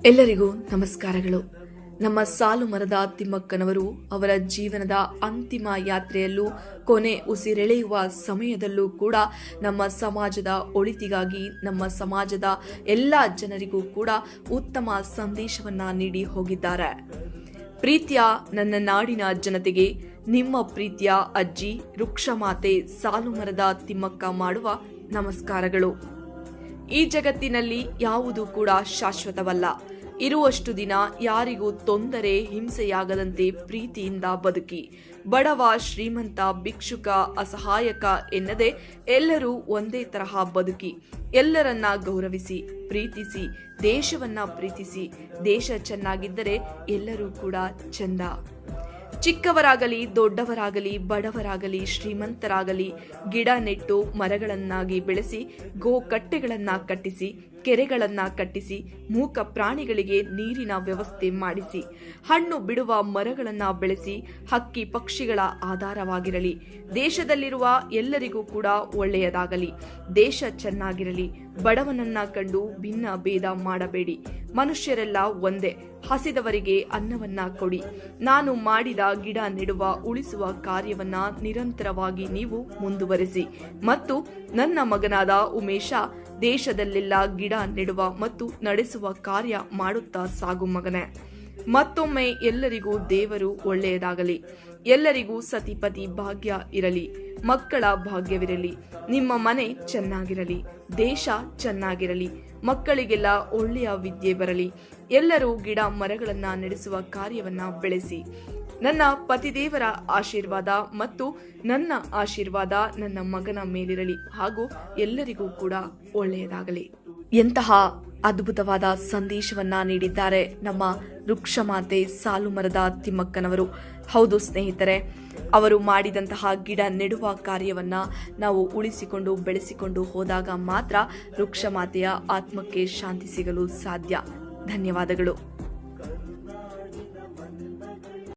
ಎಲ್ಲರಿಗೂ ನಮಸ್ಕಾರಗಳು. ನಮ್ಮ ಸಾಲು ಮರದ ತಿಮ್ಮಕ್ಕನವರು ಅವರ ಜೀವನದ ಅಂತಿಮ ಯಾತ್ರೆಯಲ್ಲೂ ಕೊನೆ ಉಸಿರೆಳೆಯುವ ಸಮಯದಲ್ಲೂ ಕೂಡ ನಮ್ಮ ಸಮಾಜದ ಒಳಿತಿಗಾಗಿ ನಮ್ಮ ಸಮಾಜದ ಎಲ್ಲ ಜನರಿಗೂ ಕೂಡ ಉತ್ತಮ ಸಂದೇಶವನ್ನ ನೀಡಿ ಹೋಗಿದ್ದಾರೆ. ಪ್ರೀತಿಯ ನನ್ನ ನಾಡಿನ ಜನತೆಗೆ ನಿಮ್ಮ ಪ್ರೀತಿಯ ಅಜ್ಜಿ ವೃಕ್ಷಮಾತೆ ಸಾಲು ಮರದ ತಿಮ್ಮಕ್ಕ ಮಾಡುವ ನಮಸ್ಕಾರಗಳು. ಈ ಜಗತ್ತಿನಲ್ಲಿ ಯಾವುದೂ ಕೂಡ ಶಾಶ್ವತವಲ್ಲ. ಇರುವಷ್ಟು ದಿನ ಯಾರಿಗೂ ತೊಂದರೆ ಹಿಂಸೆಯಾಗದಂತೆ ಪ್ರೀತಿಯಿಂದ ಬದುಕಿ. ಬಡವ ಶ್ರೀಮಂತ ಭಿಕ್ಷುಕ ಅಸಹಾಯಕ ಎನ್ನದೆ ಎಲ್ಲರೂ ಒಂದೇ ತರಹ ಬದುಕಿ. ಎಲ್ಲರನ್ನ ಗೌರವಿಸಿ ಪ್ರೀತಿಸಿ ದೇಶವನ್ನ ಪ್ರೀತಿಸಿ. ದೇಶ ಚೆನ್ನಾಗಿದ್ದರೆ ಎಲ್ಲರೂ ಕೂಡ ಚಂದ. ಚಿಕ್ಕವರಾಗಲಿ ದೊಡ್ಡವರಾಗಲಿ ಬಡವರಾಗಲಿ ಶ್ರೀಮಂತರಾಗಲಿ ಗಿಡ ನೆಟ್ಟು ಮರಗಳನ್ನಾಗಿ ಬೆಳೆಸಿ ಗೋಕಟ್ಟೆಗಳನ್ನ ಕಟ್ಟಿಸಿ ಕೆರೆಗಳನ್ನ ಕಟ್ಟಿಸಿ ಮೂಕ ಪ್ರಾಣಿಗಳಿಗೆ ನೀರಿನ ವ್ಯವಸ್ಥೆ ಮಾಡಿಸಿ ಹಣ್ಣು ಬಿಡುವ ಮರಗಳನ್ನ ಬೆಳೆಸಿ ಹಕ್ಕಿ ಪಕ್ಷಿಗಳ ಆಧಾರವಾಗಿರಲಿ. ದೇಶದಲ್ಲಿರುವ ಎಲ್ಲರಿಗೂ ಕೂಡ ಒಳ್ಳೆಯದಾಗಲಿ. ದೇಶ ಚೆನ್ನಾಗಿರಲಿ. ಬಡವನನ್ನ ಕಂಡು ಭಿನ್ನ ಭೇದ ಮಾಡಬೇಡಿ. ಮನುಷ್ಯರೆಲ್ಲ ಒಂದೇ. ಹಸಿದವರಿಗೆ ಅನ್ನವನ್ನ ಕೊಡಿ. ನಾನು ಮಾಡಿದ ಗಿಡ ನೆಡುವ ಉಳಿಸುವ ಕಾರ್ಯವನ್ನ ನಿರಂತರವಾಗಿ ನೀವು ಮುಂದುವರೆಸಿ ಮತ್ತು ನನ್ನ ಮಗನಾದ ಉಮೇಶ ದೇಶದಲ್ಲೆಲ್ಲ ಗಿಡ ನೆಡುವ ಮತ್ತು ನಡೆಸುವ ಕಾರ್ಯ ಮಾಡುತ್ತಾ ಸಾಗು ಮಗನೇ. ಮತ್ತೊಮ್ಮೆ ಎಲ್ಲರಿಗೂ ದೇವರು ಒಳ್ಳೆಯದಾಗಲಿ. ಎಲ್ಲರಿಗೂ ಸತಿಪತಿ ಭಾಗ್ಯ ಇರಲಿ. ಮಕ್ಕಳ ಭಾಗ್ಯವಿರಲಿ. ನಿಮ್ಮ ಮನೆ ಚೆನ್ನಾಗಿರಲಿ. ದೇಶ ಚೆನ್ನಾಗಿರಲಿ. ಮಕ್ಕಳಿಗೆಲ್ಲ ಒಳ್ಳೆಯ ವಿದ್ಯೆ ಬರಲಿ. ಎಲ್ಲರೂ ಗಿಡ ಮರಗಳನ್ನ ನಡೆಸುವ ಕಾರ್ಯವನ್ನ ಬೆಳೆಸಿ. ನನ್ನ ಪತಿದೇವರ ಆಶೀರ್ವಾದ ಮತ್ತು ನನ್ನ ಆಶೀರ್ವಾದ ನನ್ನ ಮಗನ ಮೇಲಿರಲಿ ಹಾಗೂ ಎಲ್ಲರಿಗೂ ಕೂಡ ಒಳ್ಳೆಯದಾಗಲಿ. ಎಂತಹ ಅದ್ಭುತವಾದ ಸಂದೇಶವನ್ನ ನೀಡಿದ್ದಾರೆ ನಮ್ಮ ವೃಕ್ಷಮಾತೆ ಸಾಲು ಮರದ ತಿಮ್ಮಕ್ಕನವರು. ಹೌದು ಸ್ನೇಹಿತರೆ, ಅವರು ಮಾಡಿದಂತಹ ಗಿಡ ನೆಡುವ ಕಾರ್ಯವನ್ನ ನಾವು ಉಳಿಸಿಕೊಂಡು ಬೆಳೆಸಿಕೊಂಡು ಹೋದಾಗ ಮಾತ್ರ ವೃಕ್ಷಮಾತೆಯ ಆತ್ಮಕ್ಕೆ ಶಾಂತಿ ಸಿಗಲು ಸಾಧ್ಯ. ಧನ್ಯವಾದಗಳು.